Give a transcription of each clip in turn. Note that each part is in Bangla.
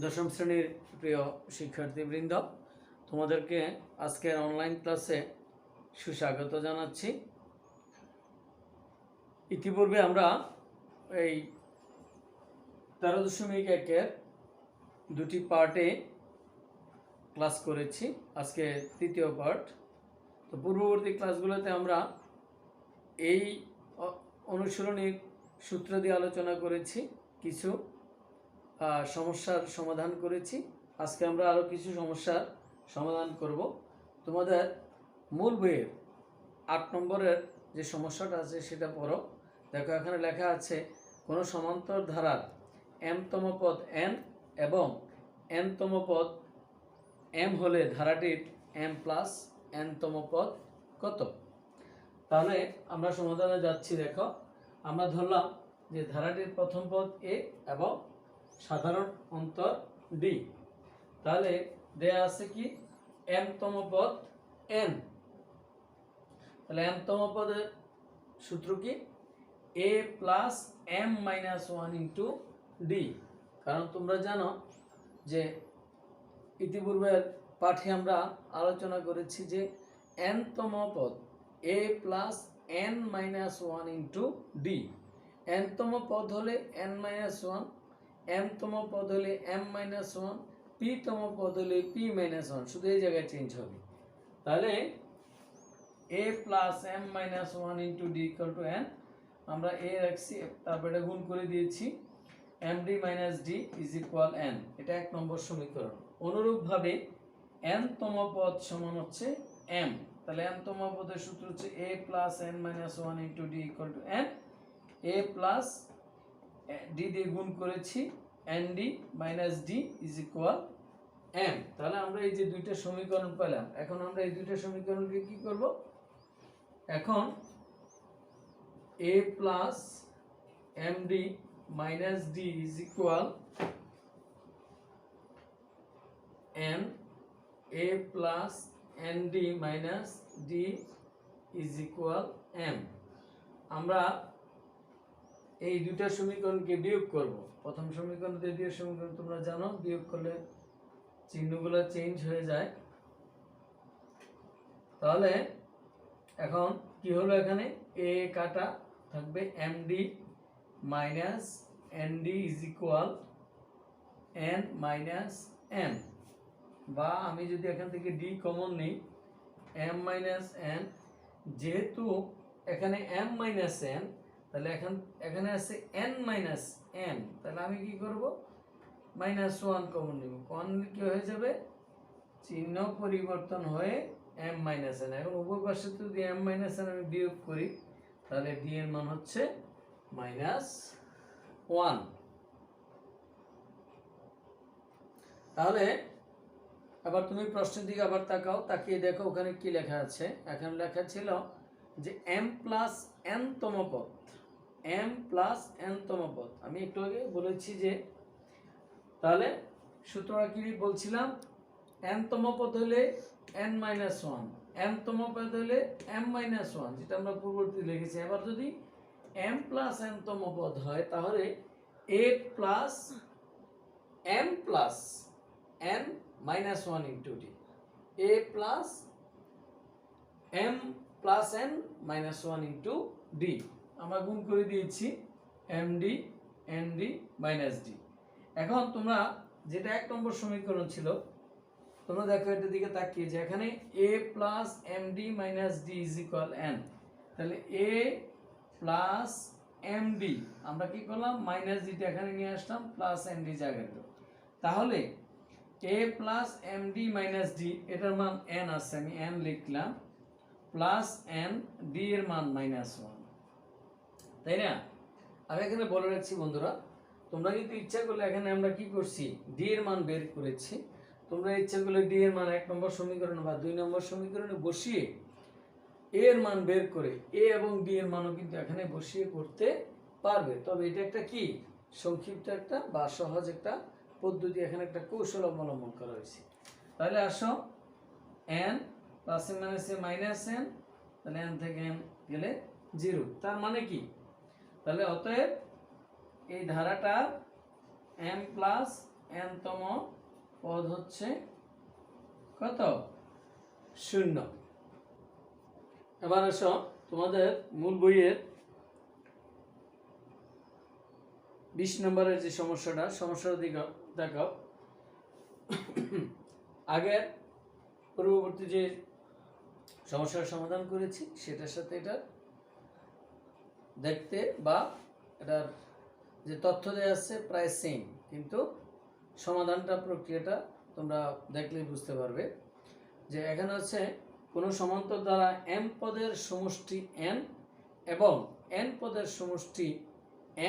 দশম শ্রেণীর প্রিয় শিক্ষার্থীবৃন্দ, তোমাদেরকে আজকের অনলাইন ক্লাসে সুস্বাগত জানাচ্ছি। ইতিপূর্বে আমরা এই 13.1-এর দুটি পার্টে ক্লাস করেছি, আজকে তৃতীয় পার্ট। তো পূর্ববর্তী ক্লাসগুলোতে আমরা এই অনুশীলনীর সূত্র দিয়ে আলোচনা করেছি, কিছু সমস্যার সমাধান করেছি। আজকে আমরা আরও কিছু সমস্যার সমাধান করব। তোমাদের মূল বইয়ের 8 নম্বরের যে সমস্যাটা আছে সেটা পড়ো। দেখো, এখানে লেখা আছে কোনো সমান্তর ধারার m-তম পদ n এবং n-তম পদ m হলে ধারাটির m+n-তম পদ কত? তাহলে আমরা সমাধানে যাচ্ছি। দেখো, আমরা ধরলাম যে ধারাটির প্রথম পদ a এবং সাধারণ অন্তর d। তাহলে দেয়া আছে কি m-তম পদ n। তাহলে m-তম পদের সূত্র কি a plus m-1 into d। কারণ তোমরা জানো যে ইতিপূর্বের পাঠে আমরা আলোচনা করেছি যে n-তম পদ a plus n-1 into d। n-তম পদ হলে n-1, m-তম পদ হলে m-1, p-তম পদ হলে p-1, শুধু এই জায়গায় চেঞ্জ হবে। তাহলে a plus m-1 into d equal to n। আমরা a রাখছি, তারপরে গুণ করে দিয়েছি md minus d is equal n। এটা 1 নম্বর সমীকরণ। অনুরূপভাবে n-তম পদ সমান হচ্ছে m। তাহলে m-তম পদের সূত্র হচ্ছে a plus n-1 into d equal to n। a plus d দিয়ে গুণ করেছি nd minus d is equal m। তাহলে আমরা এই যে দুইটা সমীকরণ পেলাম। এখন আমরা এই দুইটা সমীকরণকে কি করব? এখন a plus md minus d is equal n, a plus nd minus d is equal m। আমরা এই দুইটা সমীকরণকে বিয়োগ করব। প্রথম সমীকরণ দ্বিতীয় সমীকরণ তোমরা জানো, বিয়োগ করলে চিহ্নগুলো চেঞ্জ হয়ে যায়। তাহলে এখন কি হলো, এখানে a কাটা থাকবে md minus nd is equal n minus n। বা আমি যদি এখান থেকে d কমন নিই m মাইনাস n, যেহেতু এখানে m মাইনাস n, তাহলে এখানে আছে n মাইনাস n। তাহলে আমি কি করব? -1 কমন নিব। কোন কি হয়ে যাবে? চিহ্ন পরিবর্তন হয়ে m মাইনাস n। এখন উভয় পাশে যদি m মাইনাস n আমি বিয়োগ করি, তাহলে d এর মান হচ্ছে -1। তাহলে আবার তুমি প্রশ্নের দিকে আবার তাকাও, তাকিয়ে দেখো ওখানে কি লেখা আছে। এখানে লেখা ছিল যে m প্লাস n-তম পদ, m প্লাস n-তম পদ। আমি একটু আগে বলেছি যে তাহলে সূত্রটা কি বলছিলাম, n-তম পদ হলে n-1, m-তম পদ হলে m-1, যেটা আমরা পূর্ববর্তী লিখেছি। এবার যদি m প্লাস n-তম পদ হয়, তাহলে a plus m plus n-1 into d, a plus m plus n-1 into d। আমরা গুণ করে দিয়েছি md nd মাইনাস d। এখন তোমরা যেটা 1 নম্বর সমীকরণ ছিল, তোমরা দেখো এটার দিকে তাকিয়ে যে এখানে a plus md minus d is equal n। তাহলে a প্লাস md, আমরা কি করলাম? মাইনাস ডিটা এখানে নিয়ে আসলাম, প্লাস md জায়গায় দিলাম। তাহলে a plus md minus d, এটার মান n আছে, আমি n লিখলাম, প্লাস n, d এর মান -1। তাই না? আমি এখানে বলে রাখছি বন্ধুরা, তোমরা কিন্তু ইচ্ছা করলে এখানে আমরা কি করছি, d এর মান বের করেছি। তোমরা ইচ্ছা করলে d এর মান 1 নম্বর সমীকরণ বা 2 নম্বর সমীকরণে বসিয়ে a এর মান বের করে a এবং d এর মানও কিন্তু এখানে বসিয়ে করতে পারবে। তবে এটা একটা কি সংক্ষিপ্ত একটা বা সহজ একটা পদ্ধতি, এখানে একটা কৌশল অবলম্বন করা হয়েছে। তাহলে আসো n প্লাসে মাইনাসে মাইনাস n, তাহলে n থেকে n গেলে 0। তার মানে কি? তাহলে অতএব এই ধারাটা m প্লাস n-তম পদ হচ্ছে কত? 0। এবার আসো তোমাদের মূল বইয়ের 20 নম্বরের যে সমস্যার দিকে দেখাও। আগে পূর্ববর্তী যে সমস্যার সমাধান করেছি সেটার সাথে এটা দেখতে বা এটার যে তথ্য দেওয়া আছে প্রায় সেম, কিন্তু সমাধানটা প্রক্রিয়াটা তোমরা দেখলেই বুঝতে পারবে। যে এখানে হচ্ছে কোনো সমান্তর দ্বারা m পদের সমষ্টি n এবং n পদের সমষ্টি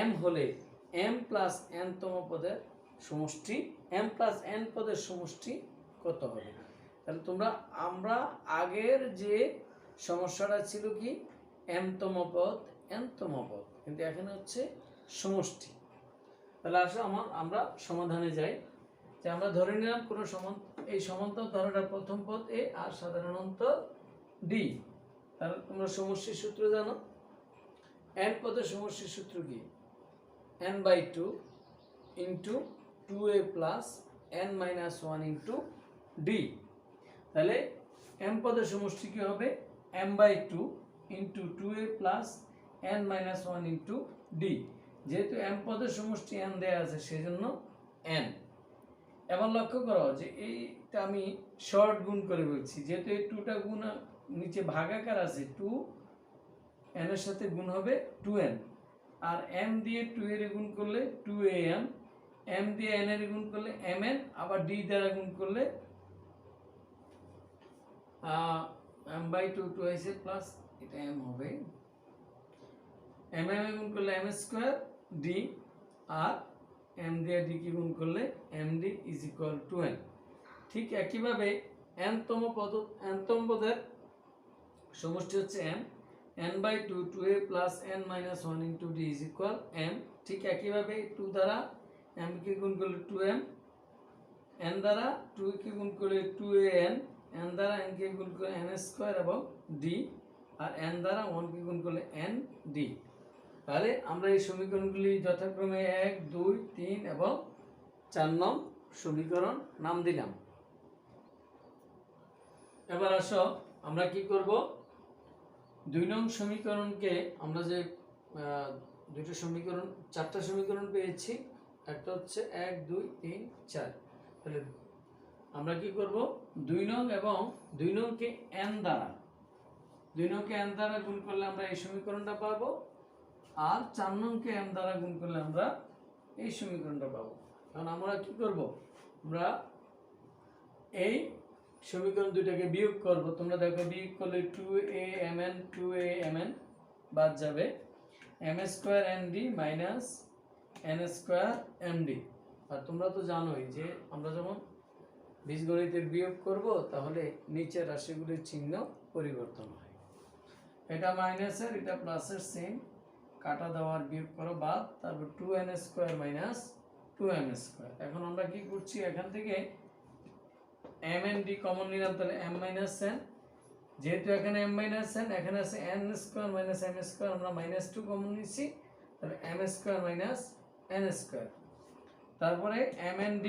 m হলে m প্লাস n-তম পদের সমষ্টি m প্লাস n পদের সমষ্টি কত হবে? তাহলে আমরা আগের যে সমস্যাটা ছিল কি m-তম পদ n-তম পদ, কিন্তু এখানে হচ্ছে সমষ্টি। তাহলে আসলে আমরা সমাধানে যাই। যে আমরা ধরে নিলাম কোনো এই সমান্তর ধারাটা প্রথম পদ a আর সাধারণ অন্তর d। তাহলে তোমরা সমষ্টির সূত্র জানো। n পদের সমষ্টির সূত্র কি? n/2 into 2a plus n-1 into d। তাহলে m পদের সমষ্টি কি হবে? m/2 into 2a plus n-1 into d। যেহেতু m পদের সমষ্টি n দেয়া আছে সেজন্য n। এবার লক্ষ্য করো যে এইটা আমি শর্ট গুণ করে বলছি, যেহেতু এই 2টা গুণ নিচে ভাগাকার আছে, 2 n এর সাথে গুণ হবে 2n, আর m দিয়ে 2 এর গুণ করলে 2am, m দিয়ে n এর গুণ করলে mn, আবার d দ্বারা গুণ করলে m/2 2 প্লাস এটা m হবে, m গুণ করলে m স্কয়ার d, আর m দিয়ে d কি গুণ করলে md is equal to n। ঠিক একইভাবে n-তম পদের সমষ্টি হচ্ছে m, n/2 2a plus n-1 into d is equal m। ঠিক একইভাবে 2 দ্বারা m কে গুণ করলে 2m, n দ্বারা 2 কে গুণ করলে 2an, n দ্বারা n কে গুণ করলে n স্কয়ার এবং d, আর n দ্বারা 1 কে গুণ করলে n d। তাহলে আমরা এই সমীকরণগুলি যথাক্রমে 1 2 3 এবং 4 নং সমীকরণ নাম দিলাম। এবার আসো আমরা কি করব, 2 নং সমীকরণকে আমরা যে দুটো সমীকরণ 4টা সমীকরণ পেয়েছি, একটা হচ্ছে 1 2 3 4। তাহলে আমরা কি করব, 2 নং এবং 2 নংকে n দ্বারা গুণ করলে আমরা এই সমীকরণটা পাবো, আর 4 নংকে m দ্বারা গুণ করলে আমরা এই সমীকরণটা পাবো। কারণ আমরা কি করব, আমরা এই সমীকরণ দুইটাকে বিয়োগ করব। তোমরা দেখো বিয়োগ করলে 2amn বাদ যাবে, m square nd minus n square md। আর তোমরা তো জানোই যে আমরা যখন বীজগণিতের বিয়োগ করব তাহলে নিচের রাশিগুলির চিহ্ন পরিবর্তন হয়। এটা মাইনাসের এটা প্লাসের সেম, কাটা দেওয়ার বিয়োগ করো বাদ, তারপর 2n square minus 2m square. এখন আমরা কি করছি, এখান থেকে mnd কমন নিলাম, তাহলে m মাইনাস n, যেহেতু এখানে m মাইনাস n, এখানে আছে n square minus m square, আমরা -2 কমন নিচ্ছি, তাহলে m square minus n square. তারপরে mnd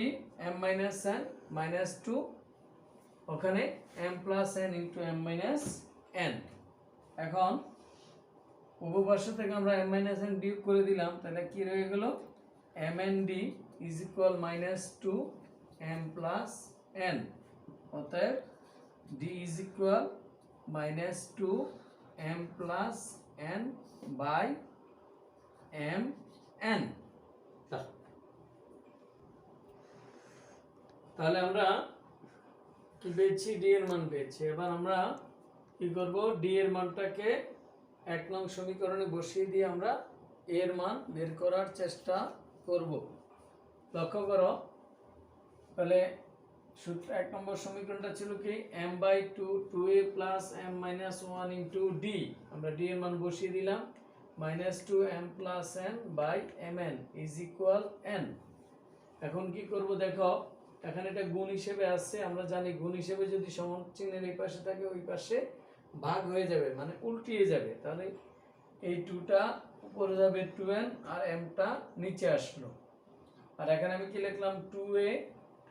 m minus n minus 2, ওখানে m plus n into m minus n। এখন উপপার্শ্ব থেকে আমরা m মাইনাস n বিয়োগ করে দিলাম, তাহলে কি রয়ে গেল, mnd is equal -2 m plus n। অতএব d is equal -2 m plus n by m n। তাহলে আমরা কি পেয়েছি, d এর মান পেয়েছি। এবার আমরা কি করব, d এর মানটাকে 1 নং সমীকরণে বসিয়ে দিয়ে আমরা a এর মান বের করার চেষ্টা করব। লক্ষ্য করো, তাহলে 1 নম্বর সমীকরণটা ছিল কি m/2 2a plus m-1 into d। আমরা d এর মান বসিয়ে দিলাম, -2 m plus n by mn is equal n। এখন কি করব দেখো, এখানে এটা গুণ হিসেবে আসছে, আমরা জানি গুণ হিসেবে যদি সমান চিহ্নের এই পাশে থাকে ওই পাশে ভাগ হয়ে যাবে, মানে উল্টিয়ে যাবে। তাহলে এই 2টা উপরে যাবে 2n আর m টা নিচে আসলো। আর এখানে আমি কি লিখলাম 2a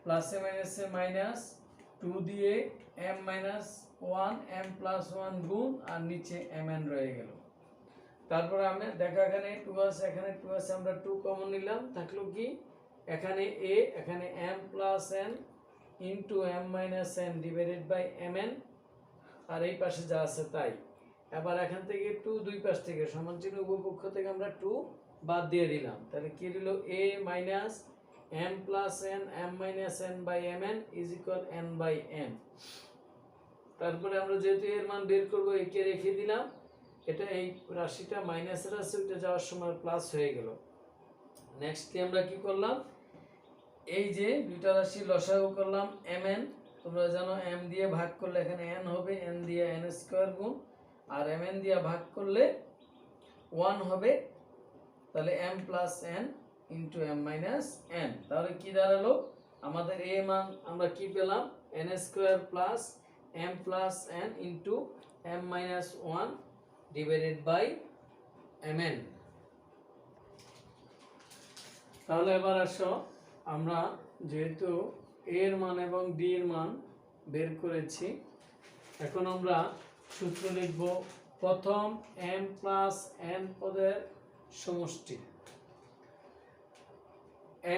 প্লাসে মাইনাসে মাইনাস 2 দিয়ে m মাইনাস 1 m প্লাস 1 গুণ আর নিচে mn রয়ে গেল। তারপরে আমি দেখো এখানে 2 আছে, এখানে 2 আছে, আমরা 2 কমন নিলাম, থাকলো কি এখানে a, এখানে m plus n into m minus n divided by mn, আর এই পাশে যা আছে তাই। এবার এখান থেকে 2 দুই পাশ থেকে সমান চিহ্ন উভয় পক্ষ থেকে আমরা 2 বাদ দিয়ে দিলাম, তাহলে কি হলো a minus m plus n m minus n by mn is equal n by m। তারপরে আমরা যেহেতু এর মান বের করব, একে রেখে দিলাম, এটা এই রাশিটা মাইনাসের আছে, ওইটা যাওয়ার সময় প্লাস হয়ে গেল। নেক্সট আমরা কি করলাম, এই যে দুইটা রাশি লসাগু করলাম mn, তোমরা জানো m দিয়ে ভাগ করলে এখানে n হবে, n দিয়ে n স্কয়ার গুণ, আর mn দিয়ে ভাগ করলে 1 হবে, তাহলে m plus n into m minus n। তাহলে কি দাঁড়ালো আমাদের a মান আমরা কি পেলাম, n square plus m plus n into m minus 1 divided by mn। তাহলে এবার আসো আমরা যেহেতু a এর মান এবং d এর মান বের করেছি, এখন আমরা সূত্র লিখব প্রথম m প্লাস n পদের সমষ্টি,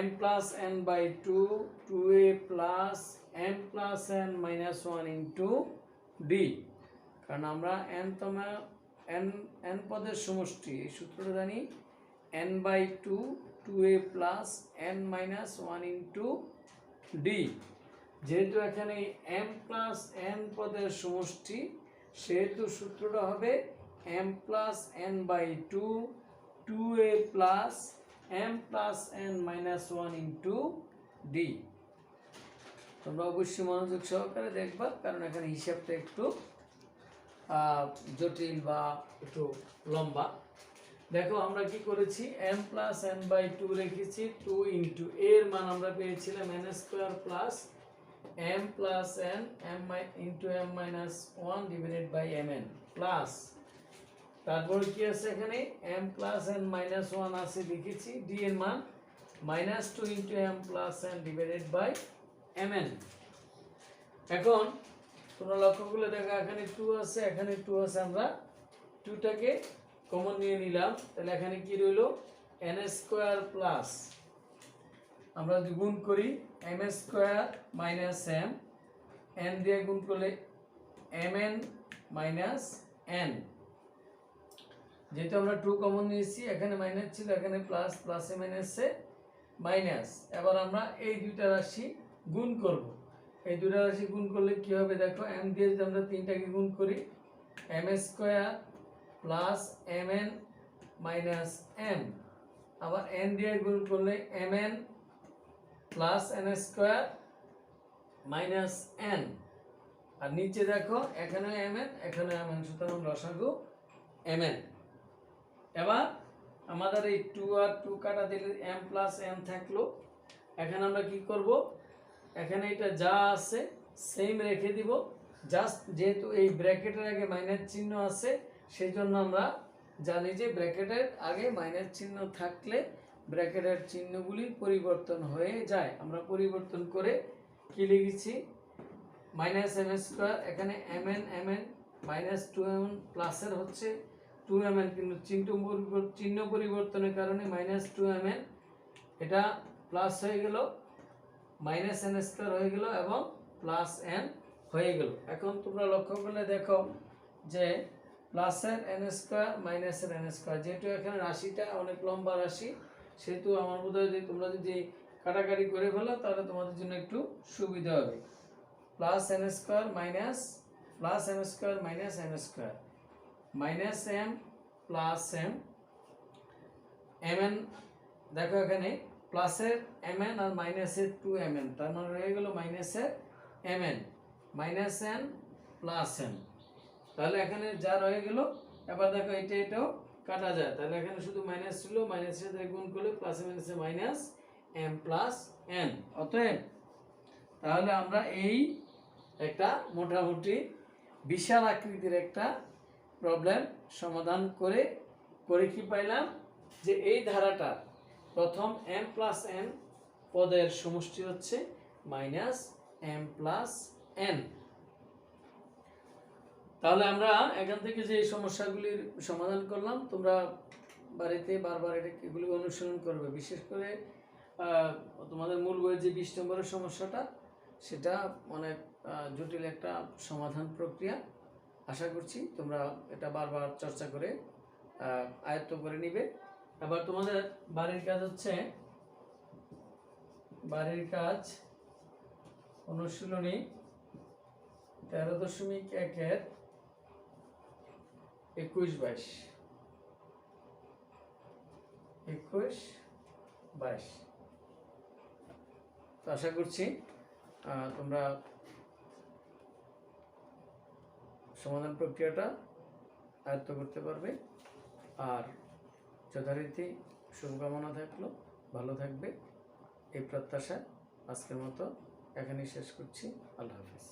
m plus n by 2 2a plus m plus n minus 1 into d, কারণ আমরা n পদের সমষ্টি এই সূত্রটা জানি, n by 2 2a plus n minus 1 into d। যেহেতু এখানে m প্লাস n পদের সমষ্টি, সেহেতু সূত্রটা হবে m plus n by 2 2a plus m plus n minus 1 into d। তোমরা অবশ্যই মনোযোগ সহকারে দেখবা, কারণ এখানে হিসাবটা একটু জটিল বা একটু লম্বা। দেখো আমরা কি করেছি, m প্লাস n বাই 2 রেখেছি, 2 ইন্টু এর মান আমরা পেয়েছিলাম n square plus m plus n m into m minus 1 divided by mn plus, তারপর কি আছে এখানে m প্লাস n মাইনাস 1 আছে লিখেছি, d এর মান minus 2 into m plus n divided by mn। এখন তোমরা লক্ষ্য করলে দেখো এখানে 2 আছে, এখানে 2 আছে, আমরা 2টাকে কমন নিয়ে নিলাম, তাহলে এখানে কি রইলো n স্কয়ার প্লাস, আমরা যদি গুণ করি m square minus m, n দিয়ে গুণ করলে mn মাইনাস n, যেহেতু আমরা 2 কমন নিয়েছি, এখানে মাইনাস ছিল, এখানে প্লাস, প্লাসে মাইনাসে মাইনাস। এবার আমরা এই দুইটা রাশি গুণ করব, এই দুইটা রাশি গুণ করলে কি হবে দেখো, m দিয়ে যদি আমরা 3টাকে গুণ করি m square plus mn minus m, আবার n দিয়ে গুণ করলে mn plus n square minus n, আর নিচে দেখো এখানে mn এখানে mn, সুতরাং লসাগু mn। এবার আমাদের এই 2 আর 2 কাটা দিলে m প্লাস n থাকলো। এখানে আমরা কি করব, এখানে এটা যা আছে সেম রেখে দিব, জাস্ট যেহেতু এই ব্র্যাকেটের আগে মাইনাস চিহ্ন আছে, সেই জন্য আমরা জানি যে ব্র্যাকেটের আগে মাইনাস চিহ্ন থাকলে ব্র্যাকেটের চিহ্নগুলি পরিবর্তন হয়ে যায়। আমরা পরিবর্তন করে কি লিখেছি, মাইনাস m স্কয়ার, এখানে mn mn মাইনাস 2mn প্লাসের হচ্ছে 2mn, কিন্তু চিহ্ন পরিবর্তনের কারণে মাইনাস 2mn এটা প্লাস হয়ে গেল, মাইনাস n স্কয়ার হয়ে গেল এবং প্লাস n হয়ে গেল। এখন তোমরা লক্ষ্য করলে দেখো যে প্লাসের n স্কয়ার মাইনাসের n স্কয়ার, যেহেতু এখানে রাশিটা অনেক লম্বা রাশি, সেহেতু আমার বোধ হয় যে তোমরা যদি কাটাকাটি করে ফেলো তাহলে তোমাদের জন্য একটু সুবিধা হবে। Plus n square minus plus m square minus n square, minus m plus m mn, দেখো এখানে প্লাসের mn আর মাইনাসের 2mn, তার মানে রয়ে গেল মাইনাসের mn minus n plus m, তাহলে এখানে যা রয়ে গেল। এবার দেখো এটাও কাটা যায়, তাহলে এখানে শুধু মাইনাস ছিল, মাইনাসের সাথে গুণ করলে প্লাসে মাইনাসে মাইনাস m প্লাস n। অতএব তাহলে আমরা এই একটা মোটামুটি বিশাল আকৃতির একটা প্রবলেম সমাধান করে কি পাইলাম, যে এই ধারাটা প্রথম m প্লাস n পদের সমষ্টি হচ্ছে -m+n। তাহলে আমরা এখান থেকে যে সমস্যাগুলির সমাধান করলাম, তোমরা বাড়িতে বারবার এগুলি অনুশীলন করবে। বিশেষ করে তোমাদের মূল বইয়ের যে 20 নম্বরের সমস্যাটা, সেটা অনেক জটিল একটা সমাধান প্রক্রিয়া। আশা করছি তোমরা এটা বারবার চর্চা করে আয়ত্ত করে নিবে। এবার তোমাদের বাড়ির কাজ হচ্ছে, বাড়ির কাজ অনুশীলনী 13.1-এর 21-22। তো আশা করছি তোমরা সমাধান প্রক্রিয়াটা আয়ত্ত করতে পারবে। আর যথারীতি শুভকামনা থাকলো, ভালো থাকবে এই প্রত্যাশা আজকের মতো এখানেই শেষ করছি। আল্লাহ হাফিজ।